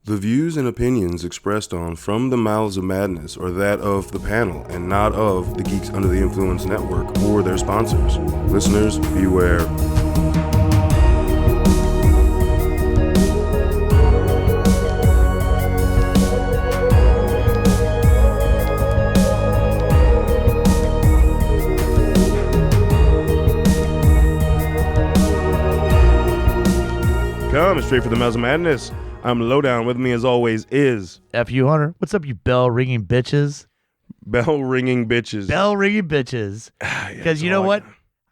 The views and opinions expressed on From the Mouths of Madness are that of the panel and not of the Geeks Under the Influence Network or their sponsors. Listeners, beware. Coming straight for the Mouths of Madness. I'm Lowdown. With me, as always, is F.U. Hunter. What's up, you bell-ringing bitches? Bell-ringing bitches. Bell-ringing bitches. Because you know what?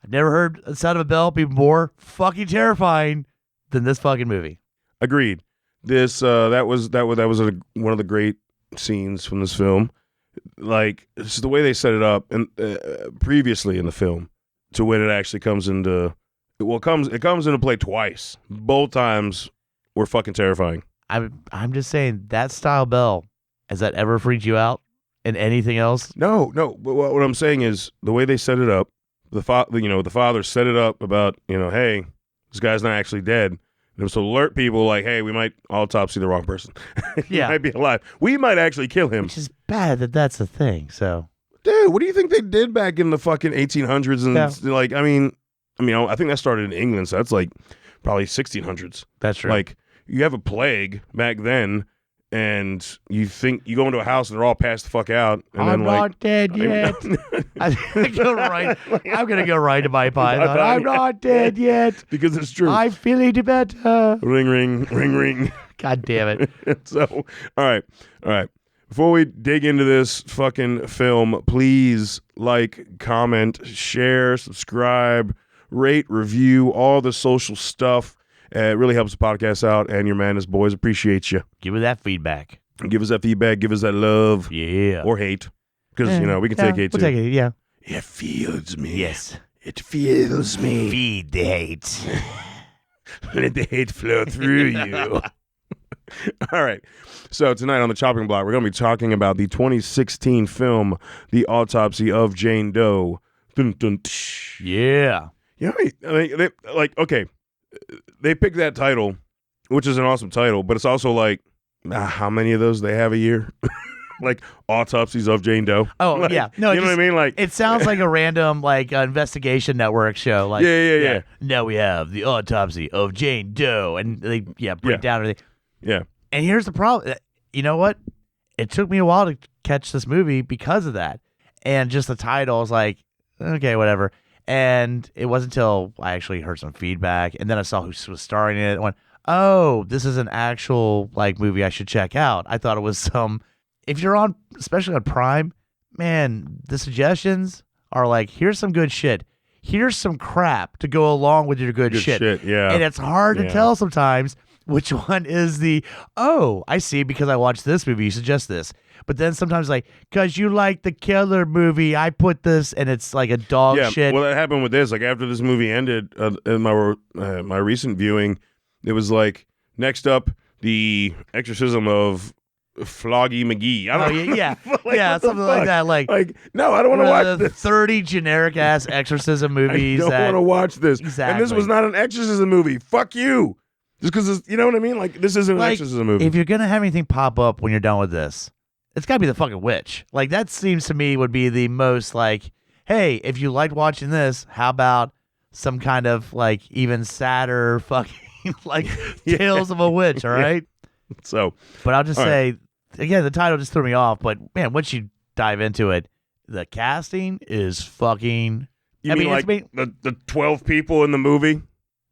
I've never heard the sound of a bell be more fucking terrifying than this fucking movie. Agreed. This that was one of the great scenes from this film. Like, it's the way they set it up, and previously in the film, to when it actually comes into. Well, it comes into play twice. Both times were fucking terrifying. I'm just saying, that style bell, has that ever freaked you out in anything else? No. But what I'm saying is the way they set it up. The father set it up about, hey, this guy's not actually dead. And it was to alert people like, hey, we might autopsy the wrong person. He might be alive. We might actually kill him. Which is bad that's a thing. So, dude, what do you think they did back in the fucking 1800s? And I think that started in England, so that's like probably 1600s. That's true. Like, you have a plague back then, and you think you go into a house and they're all passed the fuck out. And I'm not dead yet. I'm gonna go right to my python. I'm not dead yet because it's true. I'm feeling better. Ring, ring, ring, ring. God damn it. So, all right. Before we dig into this fucking film, please like, comment, share, subscribe, rate, review, all the social stuff. It really helps the podcast out, and your madness boys appreciate you. Give us that feedback. Give us that feedback. Give us that love. Yeah. Or hate. Because, we can take hate, too. We'll take it, yeah. It feels me. Yes. It feels me. Feed the hate. Let the hate flow through you. All right. So tonight on the chopping block, we're going to be talking about the 2016 film, The Autopsy of Jane Doe. Dun, dun, tsh. Yeah. They picked that title, which is an awesome title, but it's also like, how many of those they have a year? Like, Autopsies of Jane Doe. Oh, like, yeah. No, you know what I mean? Like, it sounds like a random, investigation network show. Like, yeah. Now we have The Autopsy of Jane Doe. And they, break down everything. Yeah. And here's the problem. You know what? It took me a while to catch this movie because of that. And just the title, I was like, okay, whatever. And it wasn't until I actually heard some feedback, and then I saw who was starring in it, and went, oh, this is an actual, movie I should check out. I thought it was if you're on, especially on Prime, man, the suggestions are like, here's some good shit. Here's some crap to go along with your good shit. Yeah. And it's hard to tell sometimes which one is I see, because I watched this movie, you suggest this. But then sometimes because you like the killer movie, I put this, and it's like a dog shit. Well, that happened with this. Like, after this movie ended, in my recent viewing, it was like, next up, The Exorcism of Floggy McGee. I don't know. Yeah. Something like that. No, I don't want to watch this. 30 generic-ass exorcism movies. I don't want to watch this. Exactly. And this was not an exorcism movie. Fuck you. Just because, you know what I mean? Like, this isn't an exorcism movie. If you're going to have anything pop up when you're done with this, it's got to be the fucking witch. That seems to me would be the most hey, if you liked watching this, how about some kind of even sadder fucking Tales of a Witch, all right? So, but I'll just say, again, the title just threw me off, but man, once you dive into it, the casting is fucking... the 12 people in the movie?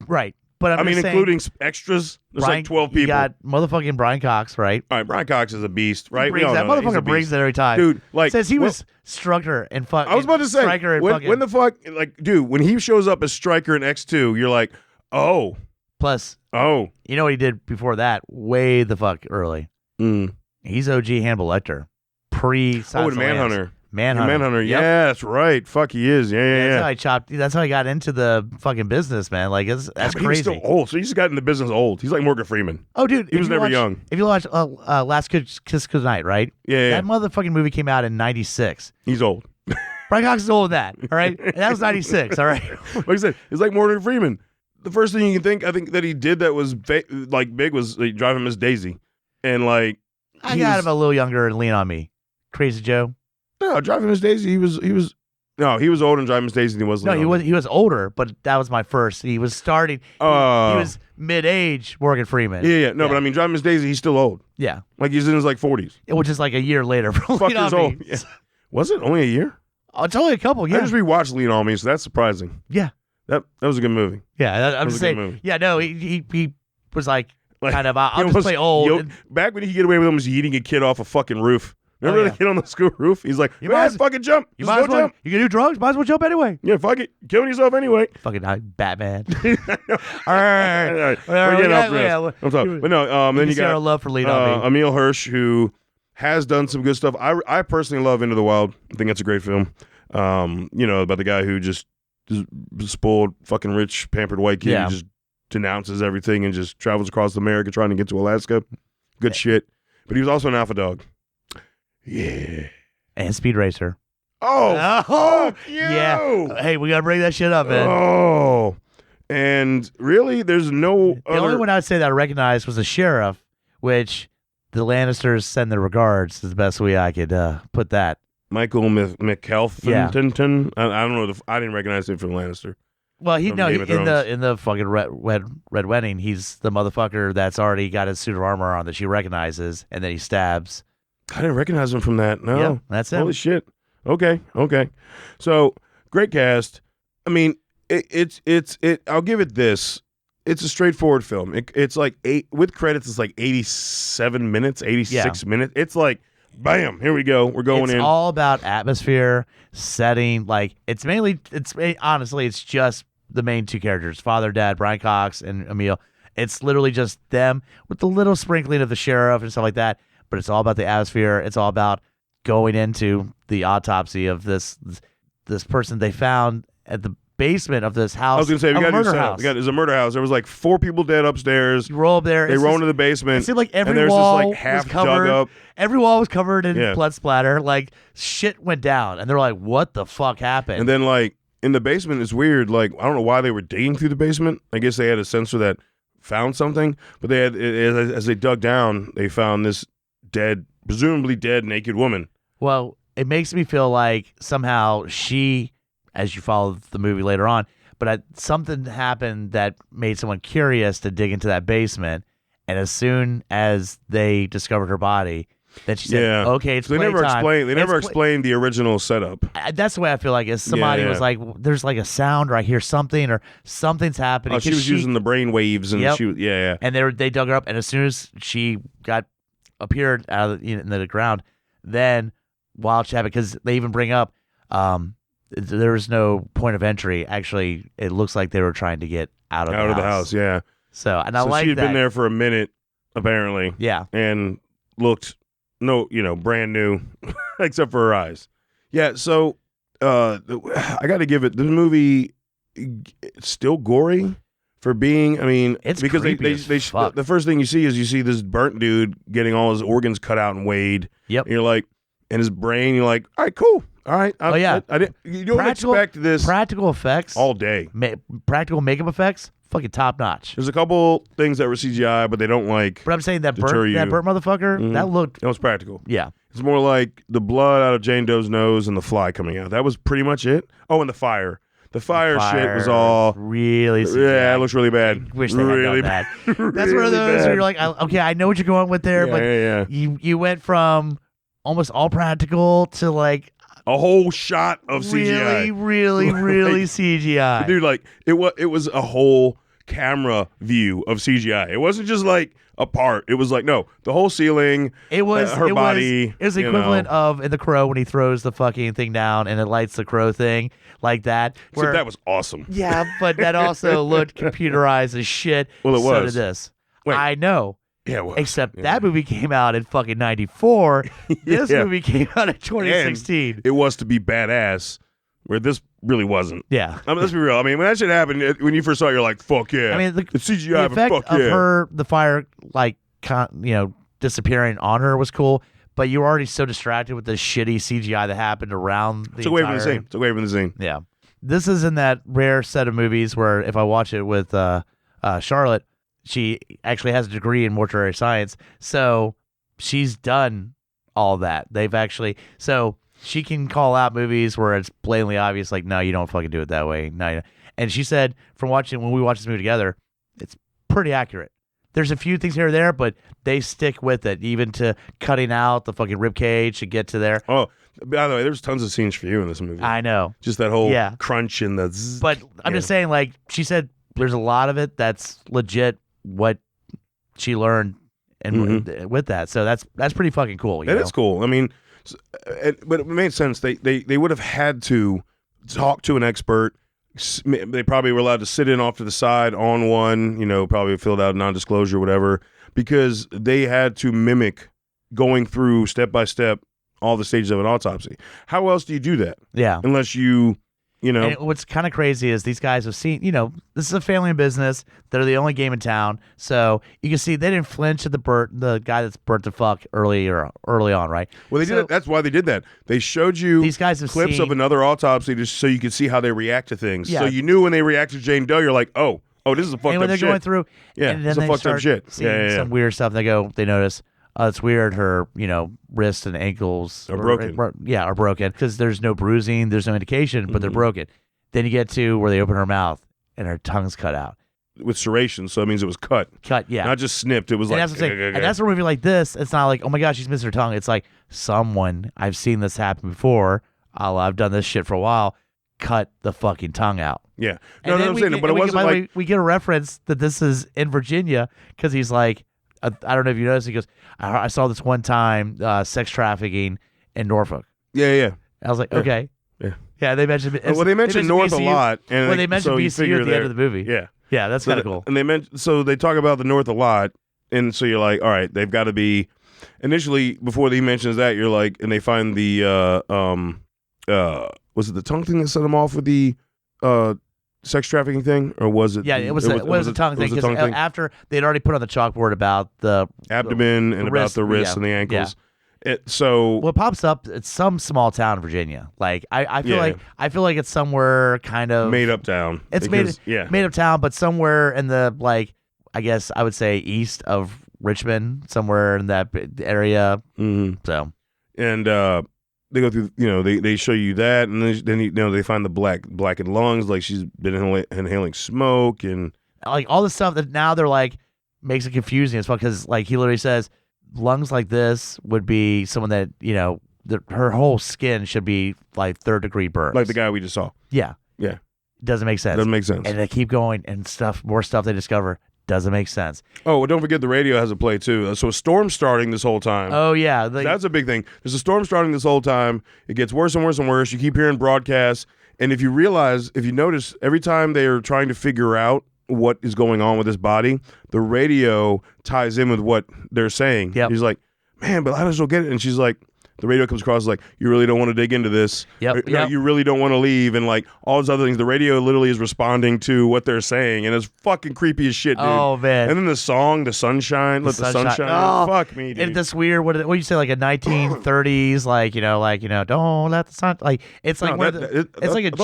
Right. But including extras, there's 12 people. You got motherfucking Brian Cox, right? All right, Brian Cox is a beast, right? That motherfucker brings it every time. Dude, says he was Strucker and fucking... I was about to say, when the fuck... dude, when he shows up as Stryker in X2, you're like, oh. Plus, you know what he did before that? Way the fuck early. He's OG Hannibal Lecter. The Manhunter. Manhunter. Yep. Yeah, that's right. Fuck, he is. Yeah. That's how I got into the fucking business, man. That's crazy. He's still old, so he just got in the business old. He's like Morgan Freeman. Oh, dude, he was never young. If you watch Last Kiss Goodnight, right? Yeah. That motherfucking movie came out in *96. He's old. Brian Cox is old with that. All right, and that was '96. All right. Like I said, it's like Morgan Freeman. The first thing you can think, I think that he did that was big was driving Miss Daisy. And like, I got him a little younger and Lean on Me. Crazy Joe. No, Driving Miss Daisy. He was older in Driving Miss Daisy than he was. No, he was older, but that was my first. He was starting. He was mid-age Morgan Freeman. Yeah. No, but I mean, Driving Miss Daisy, he's still old. Yeah, like he's in his like 40s, which is like a year later. Fuck years old. Yeah. Was it only a year? Oh, it's only a couple. Yeah, I just rewatched Lean on Me, so that's surprising. Yeah, that was a good movie. Yeah, I'm just saying. Yeah, no, he was like kind of. I'll just play old. Back when he could get away with him, was eating a kid off a fucking roof. Remember the kid on the school roof? He's like, you might fucking jump. You might as well jump. You can do drugs. Might as well jump anyway. Yeah, fuck it. Killing yourself anyway. Fucking Batman. All right. We're getting off this. I'm sorry. But no, then you got our love for Lean on Me. Emile Hirsch, who has done some good stuff. I personally love Into the Wild. I think that's a great film. About the guy who just spoiled fucking rich, pampered white kid who just denounces everything and just travels across America trying to get to Alaska. Good shit. But he was also an alpha dog. Yeah. And Speed Racer. Oh, fuck you. Yeah. Hey, we got to bring that shit up, man. Oh. And really, there's no The only one I would say that I recognized was the sheriff, which the Lannisters send their regards is the best way I could put that. Michael McKelvington. I don't know. I didn't recognize him from Lannister. Well, in the fucking Red Wedding, he's the motherfucker that's already got his suit of armor on that she recognizes, and then he stabs. I didn't recognize him from that. No, yeah, that's him. Holy shit. Okay. So great cast. I mean, it's I'll give it this. It's a straightforward film. It's like with credits. It's like 87 minutes, 86 minutes. It's like, bam, here we go. We're going in. It's all about atmosphere, setting. Like honestly, it's just the main two characters, father, dad, Brian Cox and Emile. It's literally just them with the little sprinkling of the sheriff and stuff like that. But it's all about the atmosphere. It's all about going into the autopsy of this person they found at the basement of this house. I was going to say, we got a murder house. There's a murder house. There was like 4 people dead upstairs. You roll up there. They roll into the basement. It seemed like every and there's wall this like half was covered. dug up. Every wall was covered in blood splatter. Like shit went down, and they're like, "What the fuck happened?" And then like in the basement, it's weird. Like I don't know why they were digging through the basement. I guess they had a sensor that found something, but they had as they dug down, they found this presumably dead naked woman. Well, it makes me feel like somehow she, as you follow the movie later on, but something happened that made someone curious to dig into that basement, and as soon as they discovered her body, then she said, "Okay, it's They never explained the original setup. That's the way I feel like is somebody was like, "There's like a sound, or I hear something, or something's happening." Oh, she was using the brain waves, and and they dug her up, and as soon as she appeared out of in the ground, then wild shit happened, because they even bring up there was no point of entry. Actually, it looks like they were trying to get out of the house. Yeah. So I like she'd that. been there for a minute, apparently. Yeah. And looked brand new, except for her eyes. Yeah. So I got to give it. This movie, it's still gory for being. I mean, it's because creepy the first thing you see this burnt dude getting all his organs cut out and weighed. Yep. And you're like, and his brain. You're like, all right, cool. All right. I didn't. You don't expect this. Practical effects all day. Practical makeup effects, fucking top notch. There's a couple things that were CGI, but they don't like. But I'm saying that burnt motherfucker, that was practical. Yeah. It's more like the blood out of Jane Doe's nose and the fly coming out. That was pretty much it. Oh, and the fire. The fire shit was all really CGI. Yeah, it looks really bad. I wish they had done that. That's one of those where you're like, okay, I know what you're going with there, but you went from almost all practical to like a whole shot of CGI. Really CGI. Dude, like it was a whole camera view of CGI. It wasn't just like a part. It was like, no, the whole ceiling, her body. It was the equivalent of in The Crow when he throws the fucking thing down and it lights the crow thing like that. Except that was awesome. Yeah, but that also looked computerized as shit. Well, it was. So did this. Wait. I know. Yeah, it was. Except that movie came out in fucking 94. This movie came out in 2016. And it was to be badass, where this really wasn't. Yeah. I mean, let's be real. I mean, when that shit happened, when you first saw it, you're like, fuck yeah. I mean, the CGI, effect fuck of yeah. her, the fire, like, disappearing on her was cool, but you were already so distracted with the shitty CGI that happened around the It's away from the scene. It's away from the scene. Yeah. This is in that rare set of movies where if I watch it with Charlotte, she actually has a degree in mortuary science. So she's done all that. They've actually, so she can call out movies where it's blatantly obvious, like, no, you don't fucking do it that way. No, and she said when we watched this movie together, it's pretty accurate. There's a few things here or there, but they stick with it, even to cutting out the fucking rib cage to get to there. Oh, by the way, there's tons of scenes for you in this movie. I know. Just that whole crunch and the zzz. But I'm just saying, like, she said there's a lot of it that's legit what she learned and with that. So that's pretty fucking cool. That is cool. I mean, but it made sense. They would have had to talk to an expert. They probably were allowed to sit in off to the side on one, probably filled out non-disclosure or whatever, because they had to mimic going through step by step all the stages of an autopsy. How else do you do that? Yeah. Unless you. And what's kind of crazy is these guys have seen, this is a family business. They're the only game in town. So you can see they didn't flinch at the guy that's burnt the fuck early on, right? Well, they did it. That's why they did that. They showed you these guys have clips of another autopsy just so you could see how they react to things. Yeah. So you knew when they react to Jane Doe, you're like, oh, this is a fucked up shit. And when they're going through, and then it's a fucked up shit. Seeing some weird stuff. They notice, it's weird. Her, wrists and ankles are broken. Are broken because there's no bruising, there's no indication, but they're broken. Then you get to where they open her mouth and her tongue's cut out with serration, so it means it was cut. Yeah, not just snipped. It was and that's and that's a movie like this. It's not like, oh my gosh, she's missing her tongue. It's like I've seen this happen before. I've done this shit for a while. Cut the fucking tongue out. Yeah, no, I'm saying, but it wasn't like we get a reference that this is in Virginia because he's like, I don't know if you noticed. He goes, I saw this one time sex trafficking in Norfolk. Yeah. I was like, okay. Yeah, they mentioned. They mentioned North BCU, a lot, and they mentioned BCU at the end of the movie. Yeah, that's kind of cool. And they talk about the North a lot, and so you're like, all right, they've got to be. Initially, before he mentions that, you're like, and they find the was it the tongue thing that set them off with the sex trafficking thing, or was it? Yeah, it was the tongue thing because after they'd already put on the chalkboard about the abdomen and about the wrists and the ankles. What pops up? It's some small town in Virginia. Like I feel like it's somewhere kind of made up town. It's made up town, but somewhere in the I guess I would say east of Richmond, somewhere in that area. Mm-hmm. So and they go through. They show you that, and then they find the blackened lungs, like she's been inhaling smoke and like all the stuff that now they're like makes it confusing as well because like he literally says. Lungs like this would be someone that her whole skin should be like 3rd-degree burns, like the guy we just saw. Yeah. Doesn't make sense. And they keep going and more stuff they discover doesn't make sense. Oh, well, don't forget the radio has a play too. So a storm's starting this whole time. Oh yeah, that's a big thing. There's a storm starting this whole time. It gets worse and worse and worse. You keep hearing broadcasts, and if you notice, every time they are trying to figure out what is going on with this body, the radio ties in with what they're saying. Yep. He's like, man, but I just don't get it. And she's like, the radio comes across like, you really don't want to dig into this. Yep. You really don't want to leave. And like all these other things, the radio literally is responding to what they're saying. And it's fucking creepy as shit, dude. Oh, man. And then the song, The Sunshine, Let the Sunshine. Oh, fuck me, dude. It's this weird, what do you say, like a 1930s, don't let the sun, like, it's like, it's like a jingle. I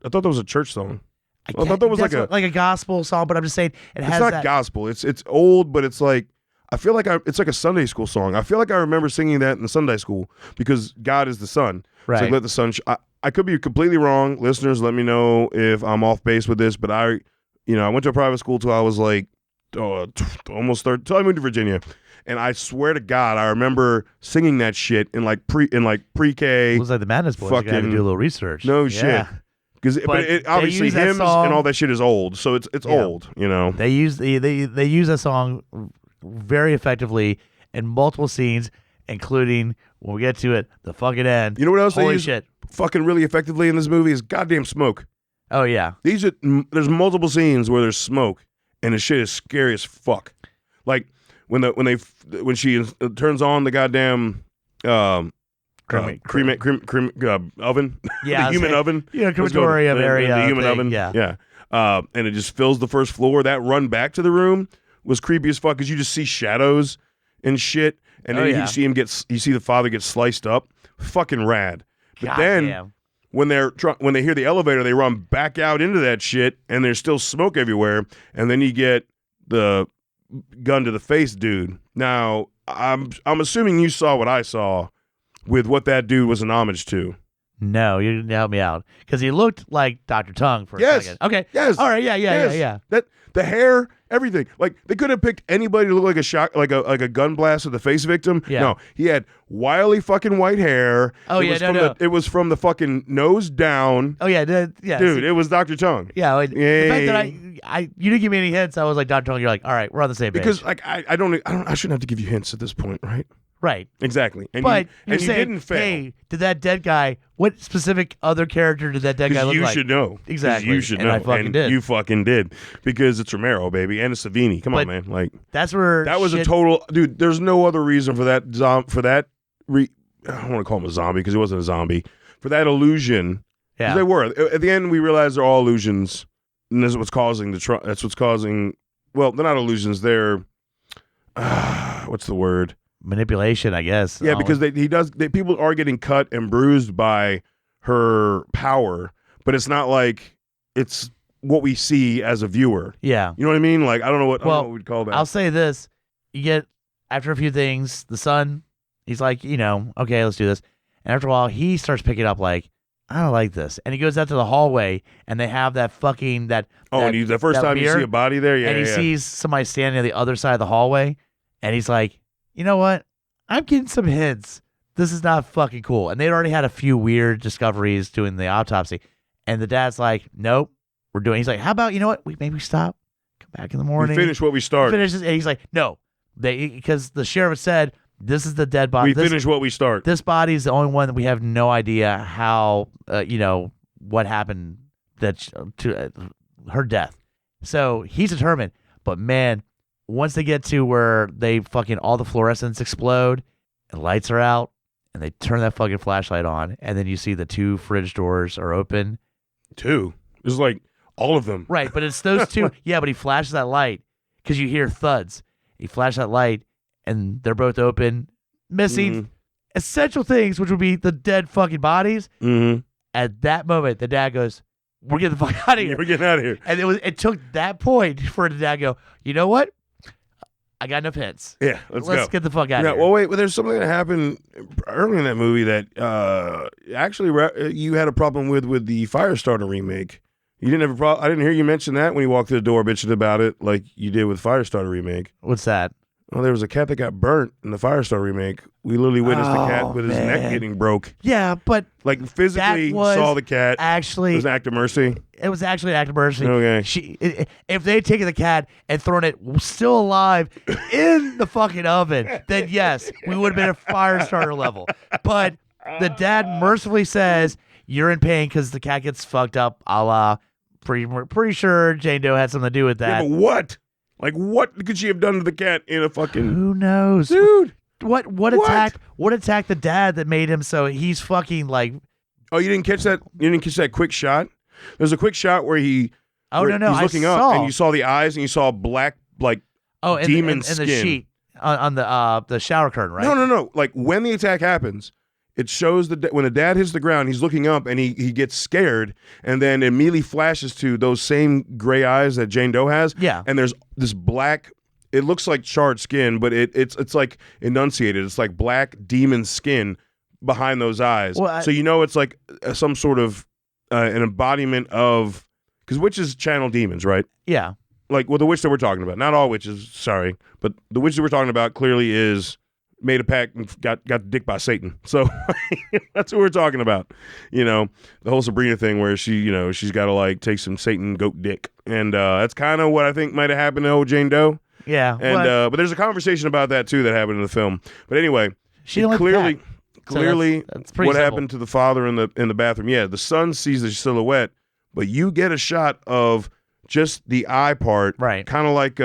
thought that was a church song. I thought that was like a gospel song, but I'm just saying it's not gospel. It's old, but it's like I feel like it's like a Sunday school song. I feel like I remember singing that in Sunday school because God is the sun. Right. It's like let the sun. I could be completely wrong. Listeners, let me know if I'm off base with this. But I went to a private school till I was like almost 30. Till I moved to Virginia, and I swear to God, I remember singing that shit in pre-K. It was like the Madness Boys. You got to do a little research. No shit. But it obviously hymns and all that shit is old, so it's old, They use that song very effectively in multiple scenes, including when we get to it, the fucking end. You know what else Holy they use shit. fucking really effectively in this movie is goddamn smoke. Oh yeah, there's multiple scenes where there's smoke, and the shit is scary as fuck. Like when she turns on the goddamn. Oven, yeah, the human oven, crematorium area, the human oven, yeah. And it just fills the first floor. That run back to the room was creepy as fuck because you just see shadows and shit, and then you see the father get sliced up, fucking rad. But then when they hear the elevator, they run back out into that shit, and there's still smoke everywhere, and then you get the gun to the face dude. Now, I'm assuming you saw what I saw with what that dude was an homage to. No, you didn't help me out because he looked like Dr. Tongue for a second. Okay. Yes. All right. Yeah. That the hair, everything. Like they could have picked anybody to look like a shot, like a gun blast of the face victim. Yeah. No, he had wily fucking white hair. Oh It was from the fucking nose down. Oh yeah. Dude, it was Dr. Tongue. Yeah. The fact that you didn't give me any hints, I was like Dr. Tongue. You're like, all right, we're on the same page. Because like I shouldn't have to give you hints at this point, right? Right. Exactly. And but you saying, didn't fail. Hey, did that dead guy? What specific other character did that dead guy look you like? Should know. Exactly. You should know. I fucking did. You fucking did because it's Romero, baby, and it's Savini. Come on, man. Like that's where that was a total dude. There's no other reason for that. I don't want to call him a zombie because he wasn't a zombie. For that illusion, yeah, they were. At the end, we realized they're all illusions, and that's what's causing That's what's causing. Well, they're not illusions. They're what's the word? Manipulation, I guess. Yeah, because people are getting cut and bruised by her power, but it's not like it's what we see as a viewer. Yeah. You know what I mean? Like, I don't know what we'd call that. I'll say this. You get, after a few things, the son, he's like, okay, let's do this. And after a while, he starts picking up like, I don't like this. And he goes out to the hallway, and they have that fucking, the first time you see a body there? Yeah, and he sees somebody standing on the other side of the hallway, and he's like, you know what? I'm getting some hints. This is not fucking cool. And they'd already had a few weird discoveries doing the autopsy. And the dad's like, nope, he's like, how about, you know what? Maybe stop, come back in the morning. We finish what we started. And he's like, no, because the sheriff said, this is the dead body. We finish what we start. This body is the only one that we have no idea how, what happened to her death. So he's determined. But man, once they get to where they fucking all the fluorescents explode and lights are out and they turn that fucking flashlight on and then you see the 2 fridge doors are open. 2? It's like all of them. Right, but it's those 2. Yeah, but he flashes that light because you hear thuds. He flashes that light and they're both open, missing essential things, which would be the dead fucking bodies. Mm-hmm. At that moment, the dad goes, we're getting the fuck out of here. We're getting out of here. And it took that point for the dad to go, you know what? I got enough hints. Yeah, let's get the fuck out of here. Well, wait, there's something that happened early in that movie that actually you had a problem with the Firestarter remake. You didn't have a problem. I didn't hear you mention that when you walked through the door bitching about it like you did with Firestarter remake. What's that? Well, there was a cat that got burnt in the Firestarter remake. We literally witnessed the cat with his neck getting broke. Yeah, but like physically saw the cat. Actually, it was an act of mercy. It was actually an act of mercy. Okay. If they had taken the cat and thrown it still alive in the fucking oven, then yes, we would have been at Firestarter level. But the dad mercifully says, you're in pain because the cat gets fucked up, a la, pretty sure Jane Doe had something to do with that. Yeah, but what? Like, what could she have done to the cat in a fucking... Who knows? Dude! What attacked the dad that made him so he's fucking like... Oh, you didn't catch that? You didn't catch that quick shot? There's a quick shot where he's looking up and you saw the eyes and you saw black, like, demon skin. And the sheet on the shower curtain, right? No. Like, when the attack happens... It shows when the dad hits the ground, he's looking up and he gets scared, and then immediately flashes to those same gray eyes that Jane Doe has. Yeah. And there's this black. It looks like charred skin, but it's like enunciated. It's like black demon skin behind those eyes. Well, so it's like some sort of an embodiment of, because witches channel demons, right? Yeah. Like, well, the witch that we're talking about, not all witches, sorry, but the witch that we're talking about clearly made a pact and got dick by Satan. So that's what we're talking about. The whole Sabrina thing where she's got to like take some Satan goat dick. And that's kind of what I think might have happened to old Jane Doe. Yeah. And but there's a conversation about that too that happened in the film. But anyway, clearly that's what happened to the father in the bathroom. Yeah, the son sees the silhouette, but you get a shot of just the eye part. Right. Kind of like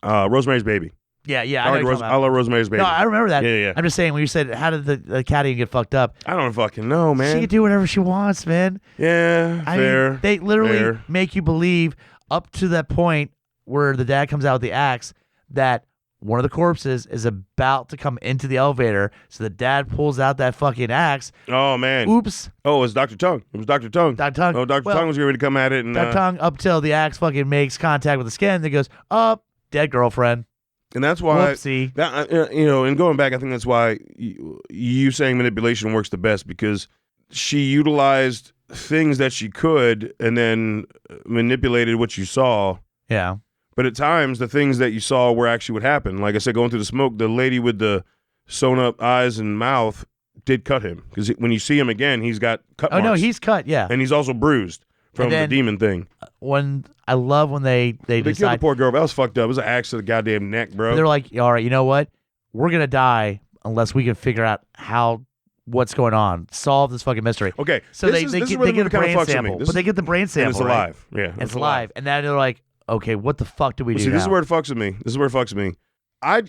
Rosemary's Baby. Yeah, I love Rosemary's Baby. No, I remember that. Yeah. I'm just saying, when you said, how did the cat even get fucked up? I don't fucking know, man. She can do whatever she wants, man. Yeah, fair. They literally make you believe up to that point where the dad comes out with the axe that one of the corpses is about to come into the elevator, so the dad pulls out that fucking axe. Oh man. Oops. Oh, it was Dr. Tongue. It was Dr. Tongue. Dr. Tongue. Oh, Dr. Tongue was ready to come at it, and Dr. Tongue up till the axe fucking makes contact with the skin. Then goes up, dead girlfriend. and that's why Whoopsie. that and going back, I think that's why you saying manipulation works the best, because she utilized things that she could and then manipulated what you saw. Yeah. But at times, the things that you saw were actually what happened. Like I said, going through the smoke, the lady with the sewn up eyes and mouth did cut him, because when you see him again, he's got cut marks. Oh no, he's cut. Yeah. And he's also bruised from the demon thing. When I love when they They killed the decide, poor girl. That was fucked up. It was an axe to the goddamn neck, bro. they're like, all right, you know what? We're gonna die unless we can figure out what's going on, solve this fucking mystery. Okay, So this they is get where the a movie kinda brain fucks with me. sample, This but they is- get the brain and sample. it's right? alive. Yeah, And it's alive, and then they're like, okay, what the fuck do we do See, this is now? where it fucks with me. This is where it fucks with me. I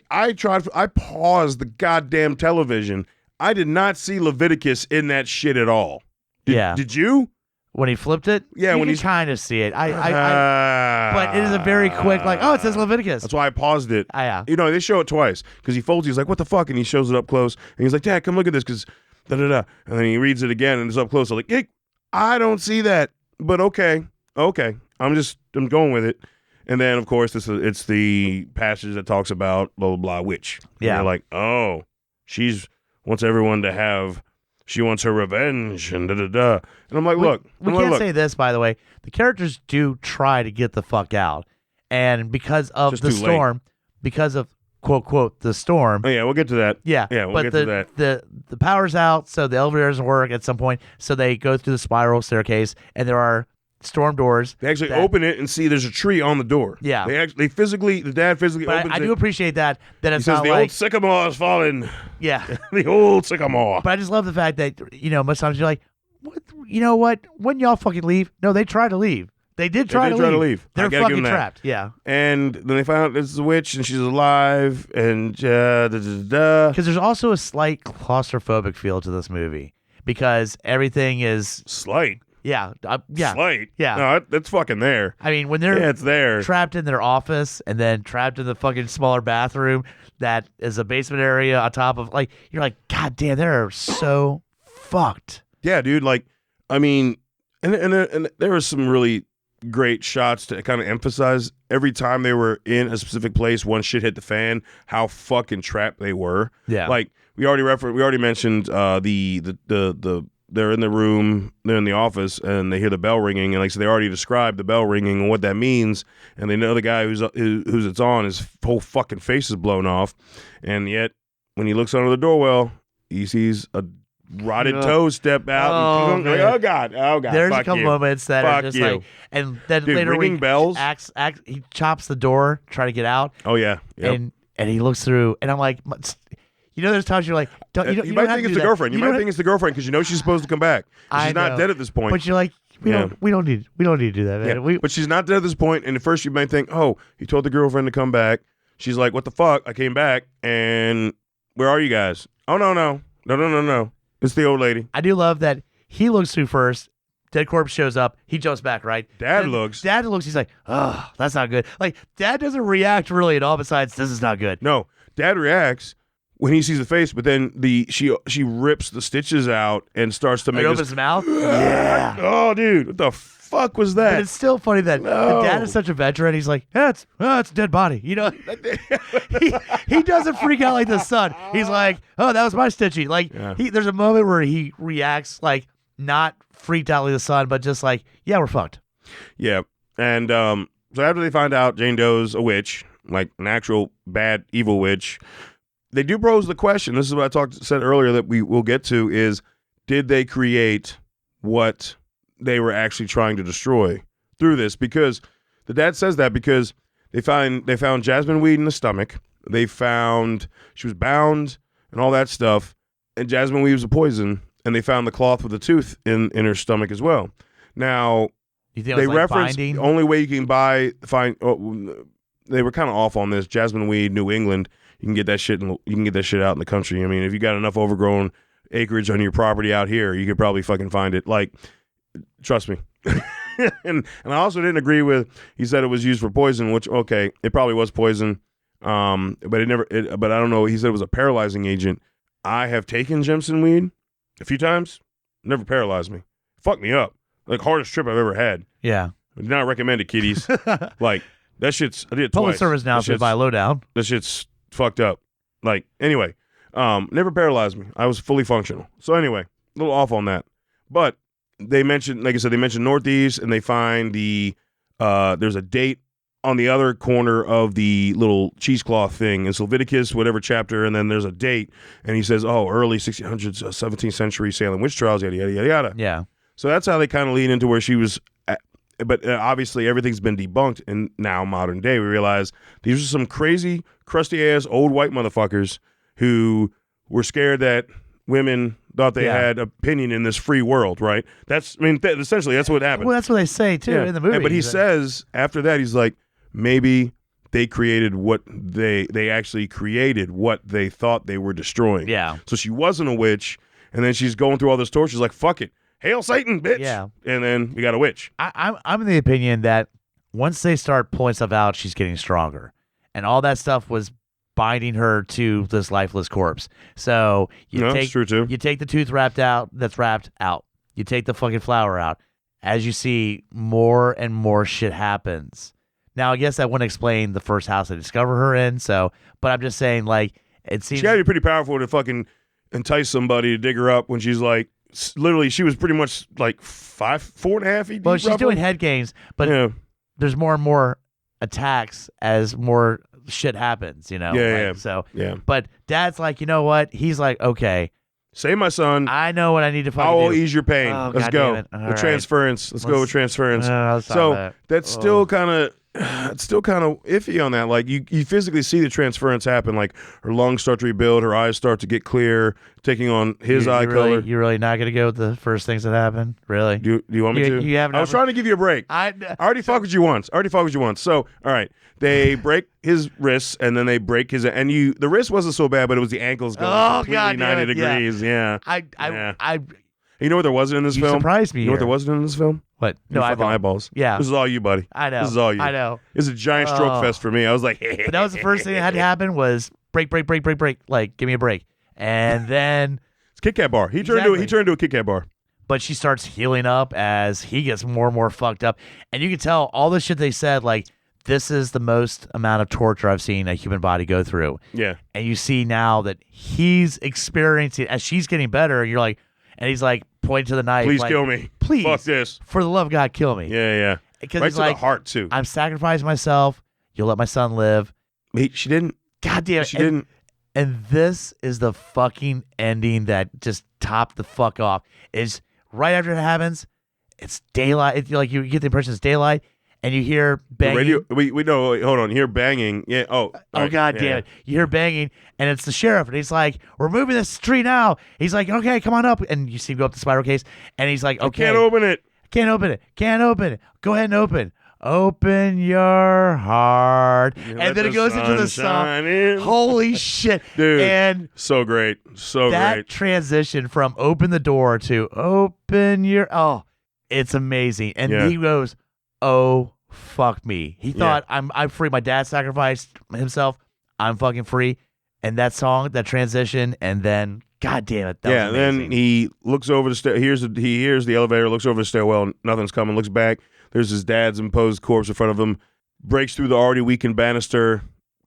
paused the goddamn television. I did not see Leviticus in that shit at all. Yeah. Did you? When he flipped it, Yeah, you when can he's- kind of see it. But it is a very quick, like, oh, it says Leviticus. That's why I paused it. Yeah. You know, they show it twice, because he folds. He's like, "What the fuck?" And he shows it up close, and he's like, "Dad, come look at this," because da da da. And then he reads it again, and it's up close. I'm like, "Hey, I don't see that," but okay. I'm going with it. And then, of course, it's the passage that talks about blah, blah, blah, witch. And Yeah. you're like, oh, she wants everyone to have, she wants her revenge, and da-da-da. And I'm like, look. We can't say this, by the way. The characters do try to get the fuck out. And because of Just the too late. storm, because of, quote, quote, the storm. Oh, yeah, we'll get to that. Yeah. Yeah, we'll but get to that. The power's out, so the elevator doesn't work at some point. So they go through the spiral staircase, and there are storm doors. They actually open it and see there's a tree on the door. Yeah. The dad physically But opens I it. do appreciate that He it's says, not the like, old sycamore is falling. yeah. The old sycamore. But I just love the fact that, most times you're like, what? You know what? When y'all fucking leave? No, they try to leave. They did try to leave. I They're gotta give fucking them that. trapped. Yeah. And then they find out this is a witch and she's alive and da-da-da-da. Because there's also a slight claustrophobic feel to this movie because everything is, Slight. yeah. Slight. Yeah. No, that's fucking there. I mean, when they're Yeah, it's there. trapped in their office and then trapped in the fucking smaller bathroom that is a basement area on top of, like, you're like, God damn, they're so fucked. Yeah, dude. Like, I mean, and there were some really great shots to kind of emphasize every time they were in a specific place, one shit hit the fan, how fucking trapped they were. Yeah. Like we already mentioned they're in the room, they're in the office, and they hear the bell ringing, and like so they already described the bell ringing and what that means, and they know the guy who's it's on, his whole fucking face is blown off, and yet when he looks under the doorwell, he sees a rotted toe step out. Oh, and like, man. oh god. There's fuck a couple you. moments that Fuck are just you. like, and then Dude, later ringing bells. he chops the door, try to get out, Oh yeah. Yep. and he looks through, and I'm like, there's times you're like, You don't might have think to it's do the that. girlfriend. You might don't think it's the girlfriend because you know she's supposed to come back. I She's not know. dead at this point. But you're like, we don't need to do that, man. But she's not dead at this point. And at first you might think, oh, he told the girlfriend to come back. She's like, what the fuck? I came back, and where are you guys? Oh no. It's the old lady. I do love that he looks through first. Dead corpse shows up. He jumps back, right? Dad Then looks. Dad looks. He's like, oh, that's not good. Like, Dad doesn't react really at all besides, this is not good. No, Dad reacts when he sees the face, but then she rips the stitches out and starts to He make opens this. his mouth. Yeah. Oh, dude, what the fuck was But that? it's still funny that No. the dad is such a veteran. He's like, it's a dead body. He doesn't freak out like the son. He's like, oh, that was my stitching. Like, Yeah. there's a moment where he reacts like not freaked out like the son, but just like, yeah, we're fucked. Yeah. And so after they find out Jane Doe's a witch, like an actual bad, evil witch, they do pose the question. This is what I said earlier that we will get to is, did they create what they were actually trying to destroy through this? Because the dad says that because they found jasmine weed in the stomach. They found she was bound and all that stuff. And jasmine weed was a poison. And they found the cloth with the tooth in her stomach as well. Now, You think it they was like reference binding? the only way you can find. They were kind of off on this. Jasmine weed, New England. You can get that shit. You can get that shit out in the country. I mean, if you got enough overgrown acreage on your property out here, you could probably fucking find it. Like, trust me. and I also didn't agree with. He said it was used for poison, which okay, it probably was poison. But but I don't know. He said it was a paralyzing agent. I have taken Jemison weed a few times. Never paralyzed me. Fucked me up. Like hardest trip I've ever had. Yeah. I do not recommend it, kiddies. Like that shit's. I did it Public twice. service announcement by Lowdown. That shit's fucked up. Like anyway, never paralyzed me. I was fully functional. So anyway, a little off on that. But they mentioned, like I said, they mentioned Northeast, and they find there's a date on the other corner of the little cheesecloth thing. It's Leviticus, whatever chapter, and then there's a date, and he says, early 1600s, 17th century Salem witch trials, yada, yada, yada, yada. Yeah. So that's how they kind of lead into where she was at. But obviously everything's been debunked, and now modern day we realize these are some crazy, crusty-ass old white motherfuckers who were scared that women thought they had opinion in this free world, right? Essentially that's what happened. Well, that's what they say, too, in the movie. But he says, after that, he's like, maybe they created what they actually created what they thought they were destroying. Yeah. So she wasn't a witch, and then she's going through all this torture. She's like, fuck it. Hail Satan, bitch. Yeah. And then we got a witch. I'm in the opinion that once they start pulling stuff out, she's getting stronger. And all that stuff was binding her to this lifeless corpse. So that's true too. You take the tooth wrapped out, that's wrapped out. You take the fucking flower out. As you see, more and more shit happens. Now, I guess that wouldn't explain the first house they discover her in. So, but I'm just saying, like, it seems she had to be pretty powerful to fucking entice somebody to dig her up when she's like, literally, she was pretty much like 4.5 feet deep. Well, she's doing head games, but there's more and more attacks as more shit happens, So, but Dad's like, you know what? He's like, okay, save my son. I know what I need to fucking I will do. ease your pain. Oh, Let's God go. damn it. All With right. transference. Let's go with transference. So that's still kind of. It's still kind of iffy on that. Like you physically see the transference happen. Like her lungs start to rebuild, her eyes start to get clear, taking on his eye color. You're really not gonna go with the first things that happen, really? Do you want me to? You haven't. I was trying to give you a break. I already fucked with you once. So all right, they break his wrists and then they break his the wrist wasn't so bad, but it was the ankles going completely 90 degrees. Yeah. You know what there wasn't in this film? You surprised me. You know what there wasn't in this film? What? No eyeballs. Yeah. This is all you, buddy. I know. This is all you. I know. It's a giant stroke fest for me. I was like, but that was the first thing that had to happen was break. Like, give me a break. And then it's Kit Kat bar. He turned into a Kit Kat bar. But she starts healing up as he gets more and more fucked up. And you can tell all the shit they said, like, this is the most amount of torture I've seen a human body go through. Yeah. And you see now that he's experiencing as she's getting better, and you're like, and he's like pointing to the knife. Please like, kill me. Please. Fuck this. For the love of God, kill me. Yeah. Because right he's to like, the heart, too. I'm sacrificing myself. You'll let my son live. She didn't. God damn it. She didn't. And this is the fucking ending that just topped the fuck off. Is right after it happens, it's daylight. It's like you get the impression it's daylight, and you hear banging. The radio, we know. Wait, hold on. You hear banging. Yeah. Oh. Right. God damn it! You hear banging, and it's the sheriff, and he's like, "We're moving this tree now." He's like, "Okay, come on up," and you see him go up the spiral case, and he's like, "Okay, I can't open it. Can't open it. Go ahead and open. Open your heart." And then it goes into the song. Holy shit. Dude. And so great. That transition from open the door to open your it's amazing. And he goes, "Oh, fuck me." He thought I'm free. My dad sacrificed himself. I'm fucking free. And that song, that transition, and then God damn it. That was amazing. Then he looks over the he hears the elevator, looks over the stairwell, nothing's coming, looks back. There's his dad's imposed corpse in front of him, breaks through the already weakened banister,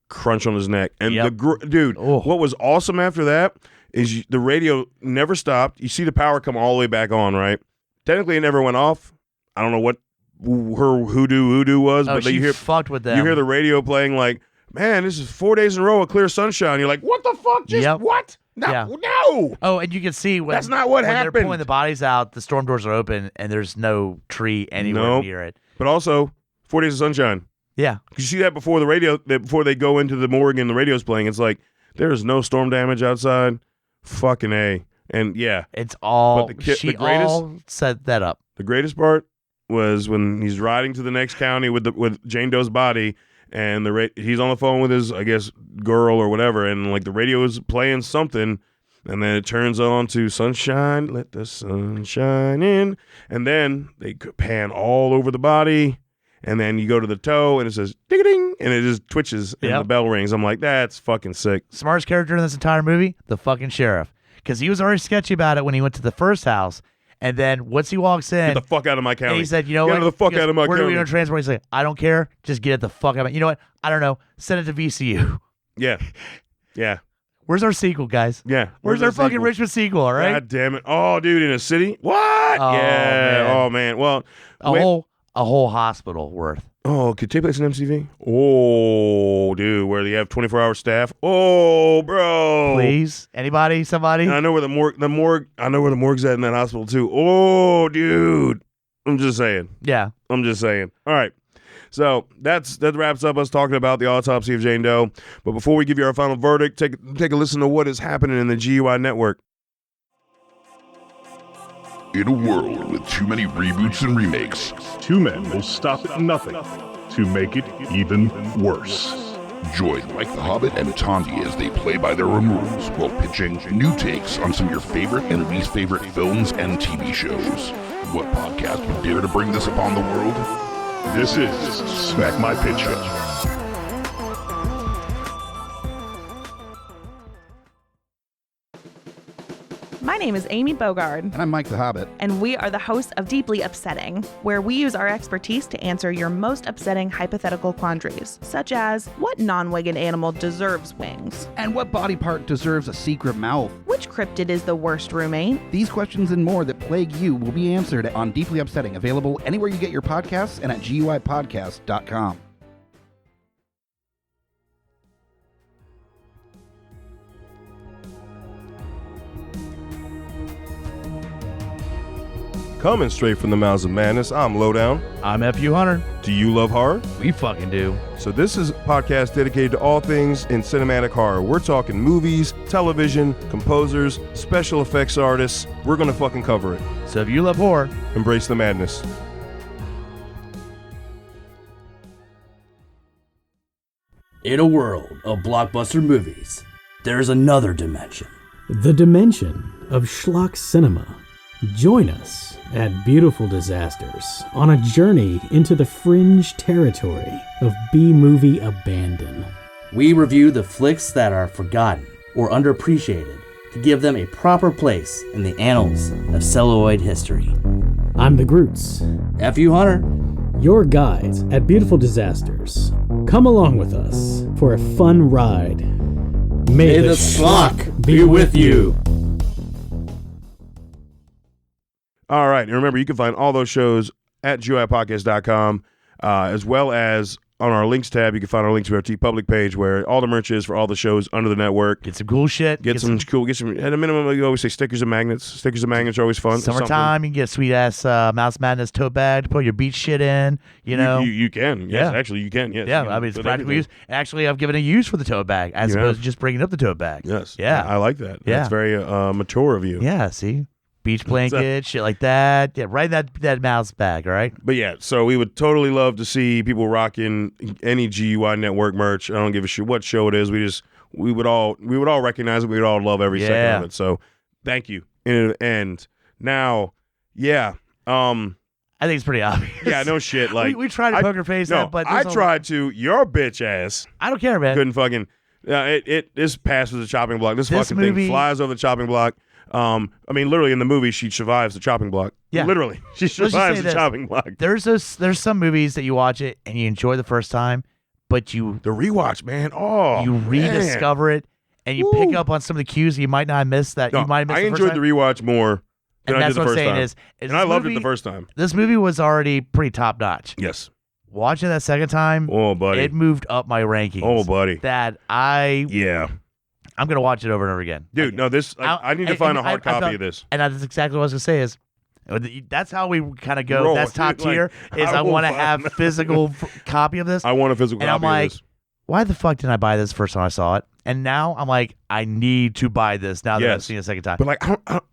crunch on his neck. And what was awesome after that is the radio never stopped. You see the power come all the way back on, right? Technically, it never went off. I don't know what her hoodoo was, but she you hear fucked with them. You hear the radio playing like, man, this is 4 days in a row of clear sunshine. You're like, what the fuck? What? No. Oh, and you can see that's not what happened. They're pulling the bodies out, the storm doors are open, and there's no tree anywhere near it. But also, 4 days of sunshine. Yeah. You see that before the radio, before they go into the morgue and the radio's playing. It's like, there is no storm damage outside. Fucking A. And yeah. It's all, she all set that up. The greatest part was when he's riding to the next county with Jane Doe's body, and he's on the phone with his, I guess, girl or whatever, and like the radio is playing something, and then it turns on to sunshine, let the sun shine in, and then they pan all over the body, And then you go to the toe, and it says ding-a-ding, and it just twitches, and the bell rings. I'm like, that's fucking sick. Smartest character in this entire movie, the fucking sheriff. Because he was already sketchy about it when he went to the first house. And then once he walks in, get the fuck out of my county. And he said, you know what? Get the fuck out of my county. Where do we go transport? He's like, I don't care. Just get it the fuck out of my. You know what? I don't know. Send it to VCU. Yeah. Yeah. Where's our sequel, guys? Yeah. Where's our fucking Richmond sequel, all right? God damn it. Oh, dude, in a city? What? Oh, yeah. man. Oh, man. Well, a whole hospital worth. Oh, could take place in MCV? Oh, dude, where they have 24-hour staff? Oh, bro. Please, anybody, somebody? And I know where the morgue. I know where the morgue's at in that hospital too. Oh, dude. I'm just saying. Yeah. I'm just saying. All right. So that wraps up us talking about the autopsy of Jane Doe. But before we give you our final verdict, take a listen to what is happening in the GUI network. In a world with too many reboots and remakes, two men will stop at nothing to make it even worse. Join Mike the Hobbit and Tandy as they play by their own rules while pitching new takes on some of your favorite and least favorite films and TV shows. What podcast would dare to bring this upon the world? This is Smack My Pitch Up. My name is Amy Bogard. And I'm Mike the Hobbit. And we are the hosts of Deeply Upsetting, where we use our expertise to answer your most upsetting hypothetical quandaries, such as, what non-winged animal deserves wings? And what body part deserves a secret mouth? Which cryptid is the worst roommate? These questions and more that plague you will be answered on Deeply Upsetting, available anywhere you get your podcasts and at GUIPodcast.com. Coming straight from the mouths of madness, I'm Lowdown. I'm FU Hunter. Do you love horror? We fucking do. So this is a podcast dedicated to all things in cinematic horror. We're talking movies, television, composers, special effects artists. We're going to fucking cover it. So if you love horror, embrace the madness. In a world of blockbuster movies, there's another dimension. The dimension of schlock cinema. Join us at Beautiful Disasters on a journey into the fringe territory of B-movie abandon. We review the flicks that are forgotten or underappreciated to give them a proper place in the annals of celluloid history. I'm the Groots. FU Hunter. Your guides at Beautiful Disasters. Come along with us for a fun ride. May the schlock be with you. All right. And remember, you can find all those shows at GUIPodcast.com, as well as on our links tab. You can find our link to our TeePublic page where all the merch is for all the shows under the network. Get some cool shit. Get some at a minimum, you always say stickers and magnets. Stickers and magnets are always fun. Summertime, you can get a sweet-ass Mouse Madness tote bag to put your beach shit in, you know. You can. Yes, actually, you can. Yes. Yeah, I mean, it's practical use. Actually, I've given a use for the tote bag as opposed to just bringing up the tote bag. Yes. Yeah. I like that. Yeah. That's very mature of you. Yeah, see? Beach blanket, shit like that. Yeah, right in that mouse bag, all right? But yeah, so we would totally love to see people rocking any GUI network merch. I don't give a shit what show it is. We would all recognize it. We would all love every second of it. So thank you. And now, yeah. I think it's pretty obvious. Yeah, no shit. Like we tried to poker face that, but I tried to. Your bitch ass. I don't care, man. Couldn't fucking. This passes the chopping block. This fucking thing flies over the chopping block. I mean, literally in the movie, she survives the chopping block. Yeah, literally, she survives the chopping block. There's some movies that you watch it and you enjoy the first time, but the rewatch, man. Oh, you rediscover it and you pick up on some of the cues you might not have missed that you might have missed. I enjoyed the rewatch more than I did the first time. And I loved it the first time. This movie was already pretty top notch. Yes. Watching that second time, oh buddy, it moved up my rankings. Oh buddy, I'm going to watch it over and over again. Dude, I need to find a hard copy of this. And that's exactly what I was going to say is, that's how we kind of go. That's top tier, is I want to have physical copy of this. I want a physical copy of this. And I'm like, this. Why the fuck didn't I buy this first time I saw it? And now I'm like, I need to buy this now that I've seen it a second time. But like,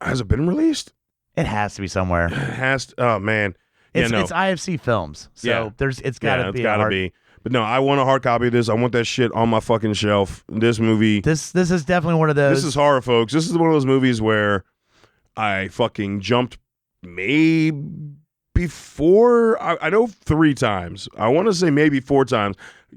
has it been released? It has to be somewhere. It has to. Oh, man. It's IFC Films. So it's got to be. It's got to be. But no, I want a hard copy of this. I want that shit on my fucking shelf. This movie. This is definitely one of those. This is horror, folks. This is one of those movies where I fucking jumped maybe before. I know 3 times. I want to say maybe 4 times.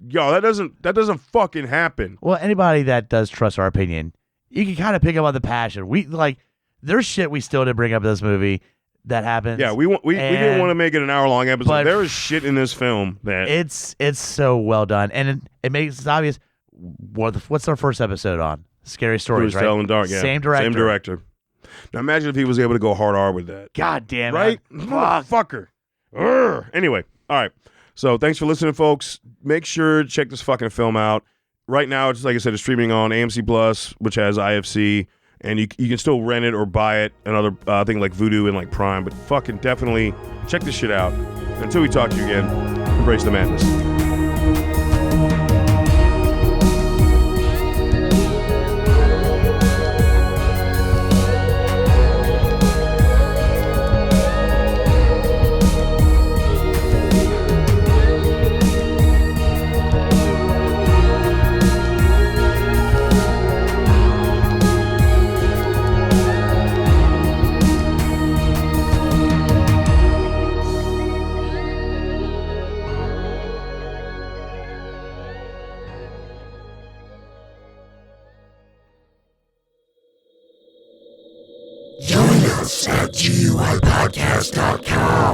Yo, that doesn't fucking happen. Well, anybody that does trust our opinion, you can kind of pick up on the passion. We like there's shit we still didn't bring up in this movie that happens. Yeah, we didn't want to make it an hour-long episode. but There is shit in this film that it's so well done, and it makes it obvious. What's our first episode on? Scary Stories, right? Telling Dark, yeah. Same director. Now imagine if he was able to go hard R with that. God damn it. Right? Motherfucker. Urgh. Anyway, all right. So thanks for listening, folks. Make sure to check this fucking film out. Right now, it's like I said, it's streaming on AMC Plus, which has IFC, and you can still rent it or buy it, another thing like Vudu and like Prime, but fucking definitely check this shit out. Until we talk to you again, embrace the madness. Join us at GUIPodcast.com.